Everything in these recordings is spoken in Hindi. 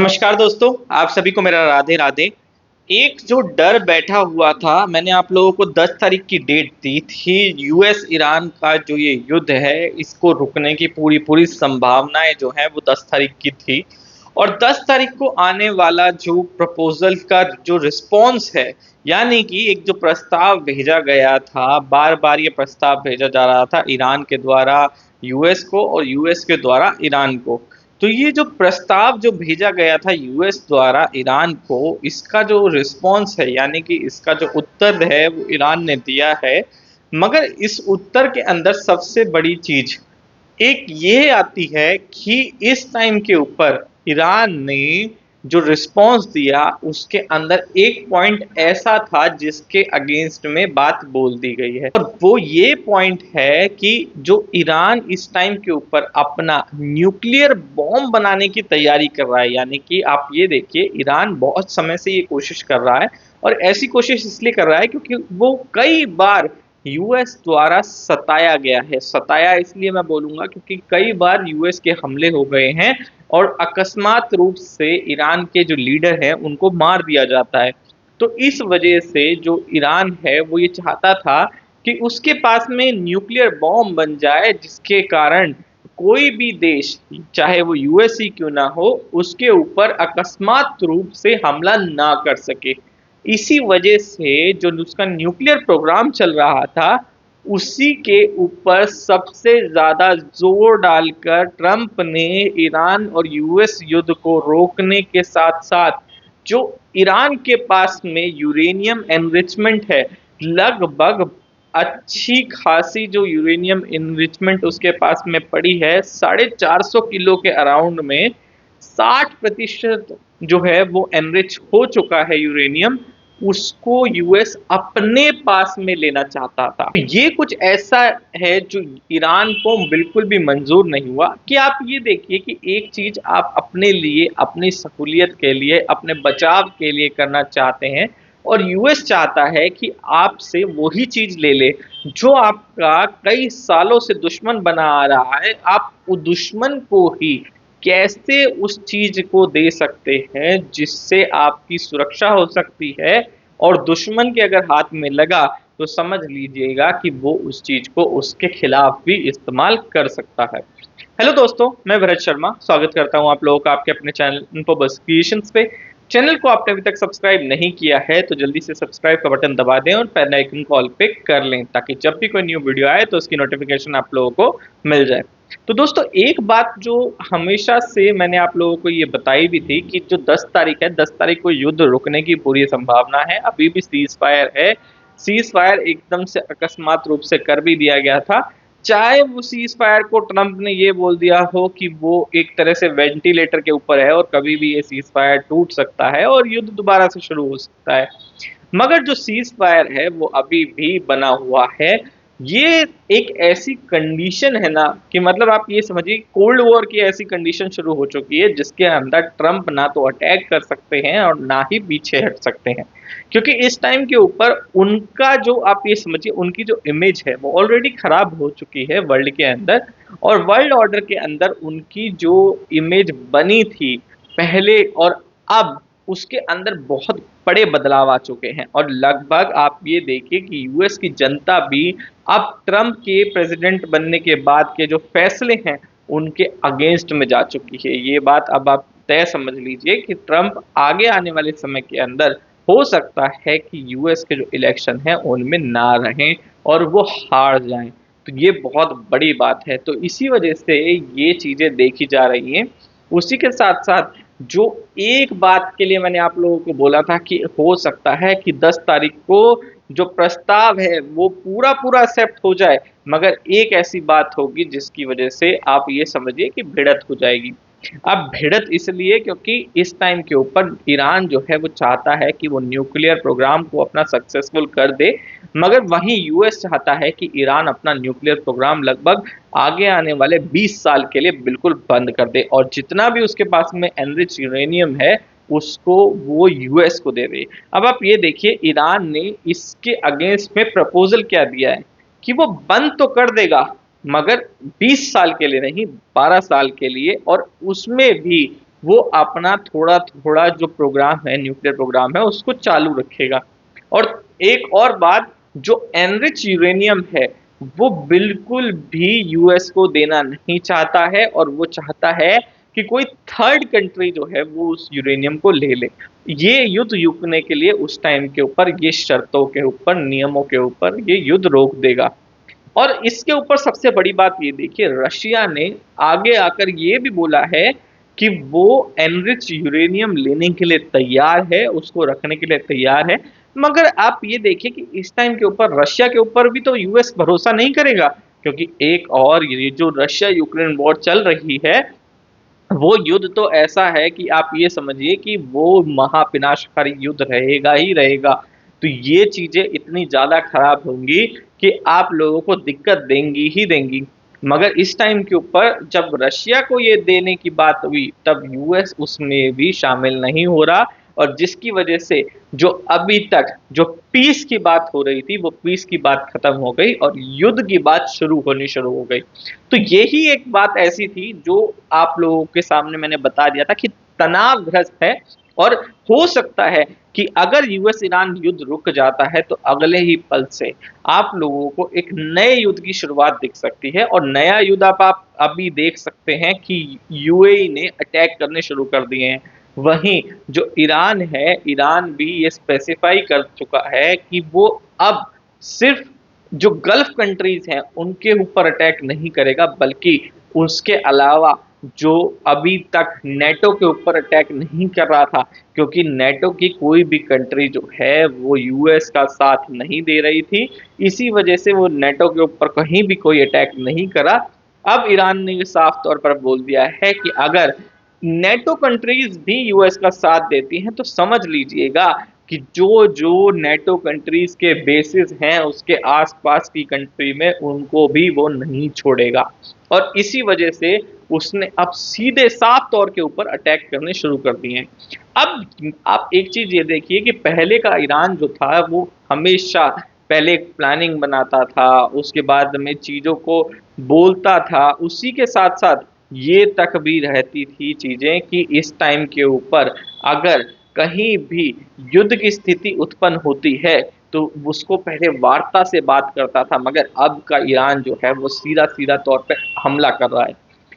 नमस्कार दोस्तों, आप सभी को मेरा राधे राधे। एक जो डर बैठा हुआ था, मैंने आप लोगों को 10 तारीख की डेट दी थी। यूएस ईरान का जो ये युद्ध है, इसको रुकने की पूरी संभावनाएं जो है वो 10 तारीख की थी। और 10 तारीख को आने वाला जो प्रपोजल का जो रिस्पॉन्स है, यानी कि एक जो प्रस्ताव भेजा गया था, बार बार ये प्रस्ताव भेजा जा रहा था ईरान के द्वारा यूएस को और यूएस के द्वारा ईरान को। तो ये जो प्रस्ताव जो भेजा गया था यूएस द्वारा ईरान को, इसका जो रिस्पॉन्स है, यानी कि इसका जो उत्तर है वो ईरान ने दिया है। मगर इस उत्तर के अंदर सबसे बड़ी चीज एक ये आती है कि इस टाइम के ऊपर ईरान ने जो रिस्पॉन्स दिया, उसके अंदर एक पॉइंट ऐसा था जिसके अगेंस्ट में बात बोल दी गई है, और वो ये पॉइंट है कि जो ईरान इस टाइम के ऊपर अपना न्यूक्लियर बॉम्ब बनाने की तैयारी कर रहा है। यानी कि आप ये देखिए, ईरान बहुत समय से ये कोशिश कर रहा है, और ऐसी कोशिश इसलिए कर रहा है क्योंकि वो कई बार यूएस द्वारा सताया गया है। सताया इसलिए मैं बोलूंगा क्योंकि कई बार यूएस के हमले हो गए हैं और अकस्मात रूप से ईरान के जो लीडर हैं उनको मार दिया जाता है। तो इस वजह से जो ईरान है वो ये चाहता था कि उसके पास में न्यूक्लियर बॉम्ब बन जाए, जिसके कारण कोई भी देश, चाहे वो यूएस ही क्यों ना हो, उसके ऊपर अकस्मात रूप से हमला ना कर सके। इसी वजह से जो उसका न्यूक्लियर प्रोग्राम चल रहा था, उसी के ऊपर सबसे ज्यादा जोर डालकर ट्रंप ने ईरान और यूएस युद्ध को रोकने के साथ साथ जो ईरान के पास में यूरेनियम एनरिचमेंट है, लगभग अच्छी खासी जो यूरेनियम इनरिचमेंट उसके पास में पड़ी है, 450 किलो के अराउंड में 60% जो है वो एनरिच हो चुका है यूरेनियम। उसको यूएस अपने पास में लेना चाहता था। ये कुछ ऐसा है जो ईरान को बिल्कुल भी मंजूर नहीं हुआ। कि आप ये देखिए कि एक चीज आप अपने लिए, अपनी सहूलियत के लिए, अपने बचाव के लिए करना चाहते हैं, और यूएस चाहता है कि आपसे वही चीज ले ले जो आपका कई सालों से दुश्मन बना आ रहा है। आप उस दुश्मन को ही कैसे उस चीज को दे सकते हैं जिससे आपकी सुरक्षा हो सकती है, और दुश्मन के अगर हाथ में लगा तो समझ लीजिएगा कि वो उस चीज को उसके खिलाफ भी इस्तेमाल कर सकता है। हेलो दोस्तों, मैं भरत शर्मा स्वागत करता हूं आप लोगों का आपके अपने चैनल इन्फोबस क्रिएशंस पे। चैनल को आपने अभी तक सब्सक्राइब नहीं किया है तो जल्दी से सब्सक्राइब का बटन दबा दें और बेल आइकन को ऑल पे कर लें, ताकि जब भी कोई न्यू वीडियो आए तो उसकी नोटिफिकेशन आप लोगों को मिल जाए। तो दोस्तों, एक बात जो हमेशा से मैंने आप लोगों को ये बताई भी थी कि जो 10 तारीख है, 10 तारीख को युद्ध रुकने की पूरी संभावना है। अभी भी सीज फायर है। सीज फायर एकदम से अकस्मात रूप से कर भी दिया गया था। चाहे वो सीज फायर को ट्रंप ने ये बोल दिया हो कि वो एक तरह से वेंटिलेटर के ऊपर है और कभी भी ये सीज फायर टूट सकता है और युद्ध दोबारा से शुरू हो सकता है, मगर जो सीज फायर है वो अभी भी बना हुआ है। ये एक ऐसी कंडीशन है ना, कि मतलब आप ये समझिए कोल्ड वॉर की ऐसी कंडीशन शुरू हो चुकी है जिसके अंदर ट्रंप ना तो अटैक कर सकते हैं और ना ही पीछे हट सकते हैं। क्योंकि इस टाइम के ऊपर उनका जो, आप ये समझिए, उनकी जो इमेज है वो ऑलरेडी खराब हो चुकी है वर्ल्ड के अंदर, और वर्ल्ड ऑर्डर के अंदर उनकी जो इमेज बनी थी पहले और अब, उसके अंदर बहुत बड़े बदलाव आ चुके हैं। और लगभग आप ये देखिए कि यूएस की जनता भी अब ट्रंप के प्रेसिडेंट बनने के बाद के जो फैसले हैं उनके अगेंस्ट में जा चुकी है। ये बात अब आप तय समझ लीजिए कि ट्रंप आगे आने वाले समय के अंदर हो सकता है कि यूएस के जो इलेक्शन है उनमें ना रहें और वो हार जाएं। तो ये बहुत बड़ी बात है। तो इसी वजह से ये चीजें देखी जा रही हैं। उसी के साथ साथ जो एक बात के लिए मैंने आप लोगों को बोला था कि हो सकता है कि 10 तारीख को जो प्रस्ताव है वो पूरा पूरा एक्सेप्ट हो जाए, मगर एक ऐसी बात होगी जिसकी वजह से आप ये समझिए कि भिड़त हो जाएगी। अब भिड़त इसलिए क्योंकि इस टाइम के ऊपर ईरान जो है वो चाहता है कि वो न्यूक्लियर प्रोग्राम को अपना सक्सेसफुल कर दे, मगर वहीं यूएस चाहता है कि ईरान अपना न्यूक्लियर प्रोग्राम लगभग आगे आने वाले 20 साल के लिए बिल्कुल बंद कर दे, और जितना भी उसके पास में एनरिच यूरेनियम है उसको वो यूएस को दे दे। अब आप ये देखिए, ईरान ने इसके अगेंस्ट में प्रपोजल क्या दिया है कि वो बंद तो कर देगा, मगर 20 साल के लिए नहीं, 12 साल के लिए, और उसमें भी वो अपना थोड़ा थोड़ा जो प्रोग्राम है, न्यूक्लियर प्रोग्राम है, उसको चालू रखेगा। और एक और बात, जो एनरिच यूरेनियम है वो बिल्कुल भी यूएस को देना नहीं चाहता है, और वो चाहता है कि कोई थर्ड कंट्री जो है वो उस यूरेनियम को ले ले। ये युद्ध रुकने के लिए उस टाइम के ऊपर, ये शर्तों के ऊपर, नियमों के ऊपर ये युद्ध रोक देगा। और इसके ऊपर सबसे बड़ी बात ये देखिए, रशिया ने आगे आकर ये भी बोला है कि वो एनरिच यूरेनियम लेने के लिए तैयार है, उसको रखने के लिए तैयार है। मगर आप ये देखिए कि इस टाइम के ऊपर रशिया के ऊपर भी तो यूएस भरोसा नहीं करेगा, क्योंकि एक और ये जो रशिया यूक्रेन वॉर चल रही है, वो युद्ध तो ऐसा है कि आप ये समझिए कि वो महाविनाशकारी युद्ध रहेगा ही रहेगा। तो ये चीजें इतनी ज्यादा खराब होंगी कि आप लोगों को दिक्कत देंगी ही देंगी। मगर इस टाइम के ऊपर जब रशिया को ये देने की बात हुई, तब यूएस उसमें भी शामिल नहीं हो रहा, और जिसकी वजह से जो अभी तक जो पीस की बात हो रही थी, वो पीस की बात खत्म हो गई और युद्ध की बात शुरू हो गई। तो यही एक बात ऐसी थी जो आप लोगों के सामने मैंने बता दिया था कि तनावग्रस्त है। और हो सकता है कि अगर यूएस ईरान युद्ध रुक जाता है तो अगले ही पल से आप लोगों को एक नए युद्ध की शुरुआत दिख सकती है। और नया युद्ध आप अभी देख सकते हैं कि यूएई ने अटैक करने शुरू कर दिए हैं। वहीं जो ईरान है, ईरान भी ये स्पेसिफाई कर चुका है कि वो अब सिर्फ जो गल्फ कंट्रीज हैं उनके ऊपर अटैक नहीं करेगा, बल्कि उसके अलावा जो अभी तक नेटो के ऊपर अटैक नहीं कर रहा था, क्योंकि नेटो की कोई भी कंट्री जो है वो यूएस का साथ नहीं दे रही थी, इसी वजह से वो नेटो के ऊपर कहीं भी कोई अटैक नहीं करा। अब ईरान ने ये साफ तौर पर बोल दिया है कि अगर नेटो कंट्रीज भी यूएस का साथ देती हैं तो समझ लीजिएगा कि जो जो नेटो कंट्रीज के बेसिस हैं उसके आसपास की कंट्री में उनको भी वो नहीं छोड़ेगा। और इसी वजह से उसने अब सीधे साफ तौर के ऊपर अटैक करने शुरू कर दिए हैं। अब आप एक चीज ये देखिए कि पहले का ईरान जो था वो हमेशा पहले एक प्लानिंग बनाता था, उसके बाद में चीजों को बोलता था, उसी के साथ साथ ये तक भी रहती थी चीजें कि इस टाइम के ऊपर अगर कहीं भी युद्ध की स्थिति उत्पन्न होती है तो उसको पहले वार्ता से बात करता था। मगर अब का ईरान जो है वो सीधा सीधा तौर पे हमला कर रहा है,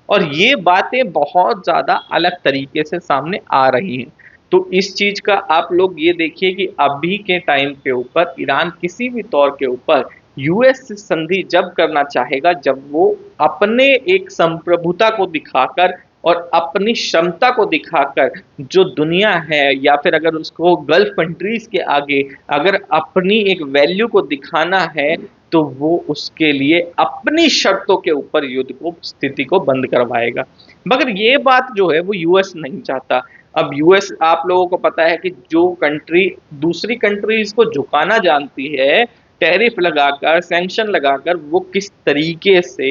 और ये बातें बहुत ज्यादा अलग तरीके से सामने आ रही हैं। तो इस चीज का आप लोग ये देखिए कि अभी के टाइम के ऊपर ईरान किसी भी तौर के ऊपर यूएस से संधि जब करना चाहेगा, जब वो अपने एक संप्रभुता को दिखाकर और अपनी क्षमता को दिखाकर जो दुनिया है, या फिर अगर उसको गल्फ कंट्रीज के आगे अगर अपनी एक वैल्यू को दिखाना है, तो वो उसके लिए अपनी शर्तों के ऊपर युद्ध को स्थिति को बंद करवाएगा। मगर ये बात जो है वो यूएस नहीं चाहता। अब यूएस, आप लोगों को पता है कि जो कंट्री दूसरी कंट्रीज को झुकाना जानती है, टैरिफ लगाकर, सैंक्शन लगाकर, वो किस तरीके से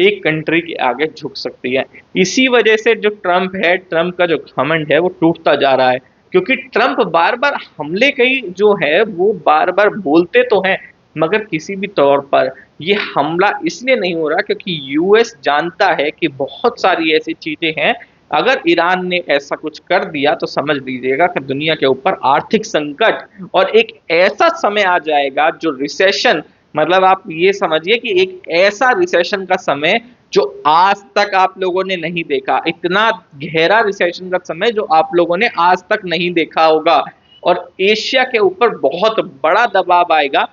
एक कंट्री के आगे झुक सकती है। इसी वजह से जो ट्रंप है, ट्रंप का जो घमंड है वो टूटता जा रहा है, क्योंकि ट्रंप बार बार हमले कई जो है वो बार बार बोलते तो हैं, मगर किसी भी तौर पर ये हमला इसलिए नहीं हो रहा क्योंकि यूएस जानता है कि बहुत सारी ऐसी चीजें हैं, अगर ईरान ने ऐसा कुछ कर दिया तो समझ लीजिएगा कि दुनिया के ऊपर आर्थिक संकट और एक ऐसा समय आ जाएगा जो रिसेशन, मतलब आप ये समझिए कि एक ऐसा रिसेशन का समय जो आज तक आप लोगों ने नहीं देखा, इतना गहरा रिसेशन का समय जो आप लोगों ने आज तक नहीं देखा होगा, और एशिया के ऊपर बहुत बड़ा दबाव आएगा।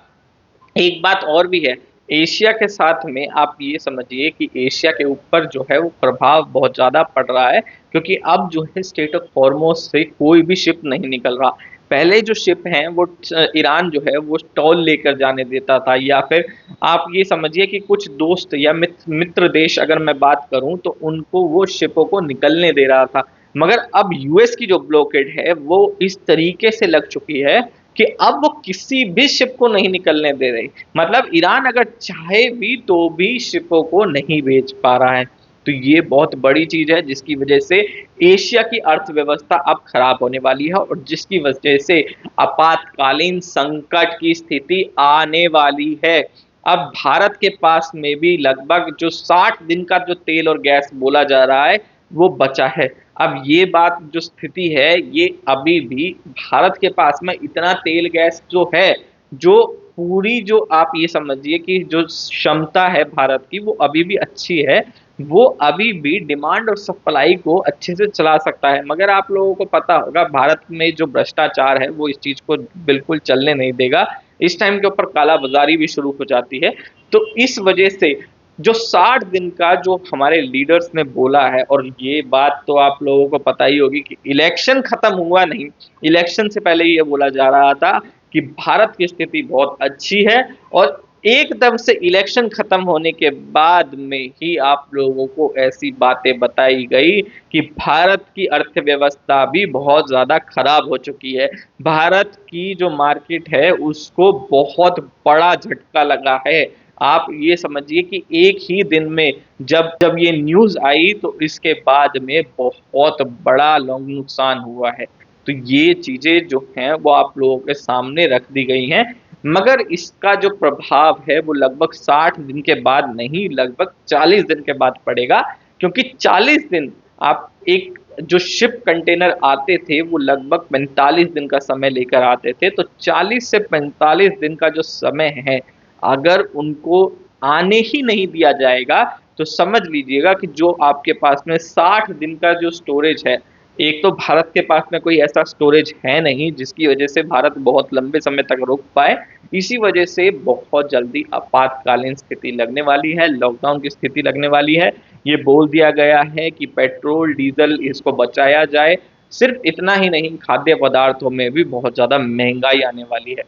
एक बात और भी है, एशिया के साथ में आप ये समझिए कि एशिया के ऊपर जो है वो प्रभाव बहुत ज़्यादा पड़ रहा है, क्योंकि अब जो है स्टेट ऑफ हॉर्मोज से कोई भी शिप नहीं निकल रहा। पहले जो शिप हैं वो ईरान जो है वो टॉल लेकर जाने देता था, या फिर आप ये समझिए कि कुछ दोस्त या मित्र देश अगर मैं बात करूं तो उनको वो शिपों को निकलने दे रहा था। मगर अब यूएस की जो ब्लॉकेड है वो इस तरीके से लग चुकी है कि अब वो किसी भी शिप को नहीं निकलने दे रही। मतलब ईरान अगर चाहे भी तो भी शिपों को नहीं भेज पा रहा है। तो ये बहुत बड़ी चीज है जिसकी वजह से एशिया की अर्थव्यवस्था अब खराब होने वाली है, और जिसकी वजह से आपातकालीन संकट की स्थिति आने वाली है। अब भारत के पास में भी लगभग जो 60 दिन का जो तेल और गैस बोला जा रहा है वो बचा है। अब ये बात जो स्थिति है, ये अभी भी भारत के पास में इतना तेल गैस जो है, जो पूरी जो आप ये समझिए कि जो क्षमता है भारत की वो अभी भी अच्छी है, वो अभी भी डिमांड और सप्लाई को अच्छे से चला सकता है। मगर आप लोगों को पता होगा भारत में जो भ्रष्टाचार है वो इस चीज को बिल्कुल चलने नहीं देगा। इस टाइम के ऊपर काला बाजारी भी शुरू हो जाती है। तो इस वजह से जो 60 दिन का जो हमारे लीडर्स ने बोला है, और ये बात तो आप लोगों को पता ही होगी कि इलेक्शन खत्म हुआ नहीं, इलेक्शन से पहले ही ये बोला जा रहा था कि भारत की स्थिति बहुत अच्छी है, और एकदम से इलेक्शन खत्म होने के बाद में ही आप लोगों को ऐसी बातें बताई गई कि भारत की अर्थव्यवस्था भी बहुत ज्यादा खराब हो चुकी है। भारत की जो मार्केट है उसको बहुत बड़ा झटका लगा है। आप ये समझिए कि एक ही दिन में जब जब ये न्यूज आई तो इसके बाद में बहुत बड़ा नुकसान हुआ है। तो ये चीजें जो हैं वो आप लोगों के सामने रख दी गई हैं। मगर इसका जो प्रभाव है वो लगभग 60 दिन के बाद नहीं, लगभग 40 दिन के बाद पड़ेगा। क्योंकि 40 दिन आप एक जो शिप कंटेनर आते थे वो लगभग 45 दिन का समय लेकर आते थे, तो 40 से 45 दिन का जो समय है, अगर उनको आने ही नहीं दिया जाएगा तो समझ लीजिएगा कि जो आपके पास में 60 दिन का जो स्टोरेज है, एक तो भारत के पास में कोई ऐसा स्टोरेज है नहीं जिसकी वजह से भारत बहुत लंबे समय तक रोक पाए। इसी वजह से बहुत जल्दी आपातकालीन स्थिति लगने वाली है, लॉकडाउन की स्थिति लगने वाली है। ये बोल दिया गया है कि पेट्रोल डीजल इसको बचाया जाए। सिर्फ इतना ही नहीं, खाद्य पदार्थों में भी बहुत ज्यादा महंगाई आने वाली है।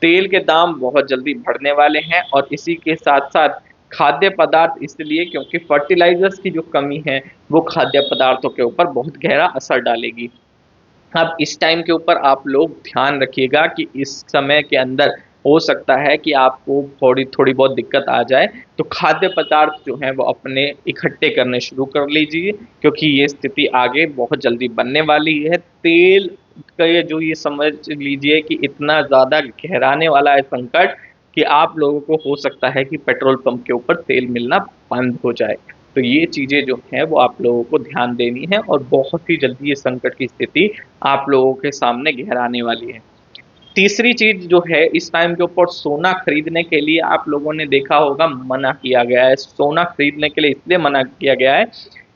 तेल के दाम बहुत जल्दी बढ़ने वाले हैं, और इसी के साथ साथ खाद्य पदार्थ, इसलिए क्योंकि फर्टिलाइजर्स की जो कमी है वो खाद्य पदार्थों के ऊपर बहुत गहरा असर डालेगी। अब इस टाइम के ऊपर आप लोग ध्यान रखिएगा कि इस समय के अंदर हो सकता है कि आपको थोड़ी थोड़ी बहुत दिक्कत आ जाए, तो खाद्य पदार्थ जो हैं वो अपने इकट्ठे करने शुरू कर लीजिए, क्योंकि ये स्थिति आगे बहुत जल्दी बनने वाली है। तेल का ये जो ये समझ लीजिए कि इतना ज़्यादा गहराने वाला है संकट कि आप लोगों को हो सकता है कि पेट्रोल पंप के ऊपर तेल मिलना बंद हो जाए। तो ये चीज़ें जो हैं वो आप लोगों को ध्यान देनी है, और बहुत ही जल्दी ये संकट की स्थिति आप लोगों के सामने गहराने वाली है। तीसरी चीज जो है, इस टाइम के ऊपर सोना खरीदने के लिए आप लोगों ने देखा होगा मना किया गया है। सोना खरीदने के लिए इसलिए मना किया गया है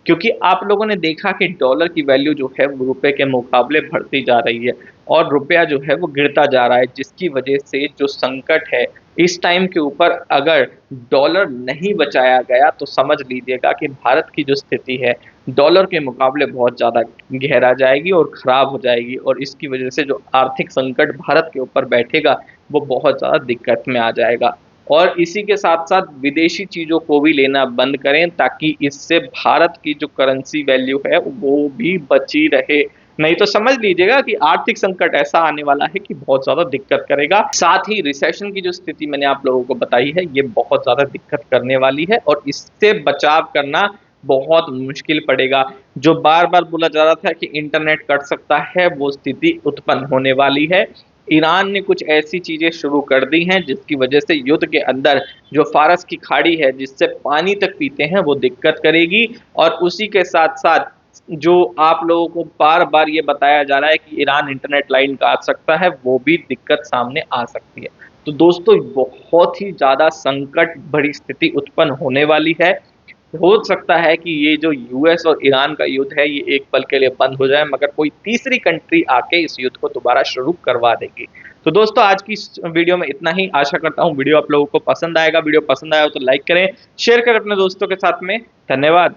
क्योंकि आप लोगों ने देखा कि डॉलर की वैल्यू जो है वो रुपए के मुकाबले बढ़ती जा रही है, और रुपया जो है वो गिरता जा रहा है, जिसकी वजह से जो संकट है इस टाइम के ऊपर, अगर डॉलर नहीं बचाया गया तो समझ लीजिएगा कि भारत की जो स्थिति है डॉलर के मुकाबले बहुत ज़्यादा गहरा जाएगी और ख़राब हो जाएगी, और इसकी वजह से जो आर्थिक संकट भारत के ऊपर बैठेगा वो बहुत ज़्यादा दिक्कत में आ जाएगा। और इसी के साथ साथ विदेशी चीज़ों को भी लेना बंद करें, ताकि इससे भारत की जो करेंसी वैल्यू है वो भी बची रहे। नहीं तो समझ लीजिएगा कि आर्थिक संकट ऐसा आने वाला है कि बहुत ज़्यादा दिक्कत करेगा। साथ ही रिसेशन की जो स्थिति मैंने आप लोगों को बताई है ये बहुत ज़्यादा दिक्कत करने वाली है, और इससे बचाव करना बहुत मुश्किल पड़ेगा। जो बार-बार बोला जा रहा था कि इंटरनेट कट सकता है, वो स्थिति उत्पन्न होने वाली है। ईरान ने कुछ ऐसी चीज़ें शुरू कर दी हैं जिसकी वजह से युद्ध के अंदर जो फ़ारस की खाड़ी है जिससे पानी तक पीते हैं वो दिक्कत करेगी, और उसी के साथ-साथ जो आप लोगों को बार-बार ये बताया जा रहा है कि ईरान इंटरनेट लाइन काट सकता है, वो भी दिक्कत सामने आ सकती है। तो दोस्तों बहुत ही ज़्यादा संकट भरी स्थिति उत्पन्न होने वाली है। हो सकता है कि ये जो यूएस और ईरान का युद्ध है ये एक पल के लिए बंद हो जाए, मगर कोई तीसरी कंट्री आके इस युद्ध को दोबारा शुरू करवा देगी। तो दोस्तों आज की इस वीडियो में इतना ही। आशा करता हूँ वीडियो आप लोगों को पसंद आएगा। वीडियो पसंद आया हो तो लाइक करें, शेयर करें अपने दोस्तों के साथ में। धन्यवाद।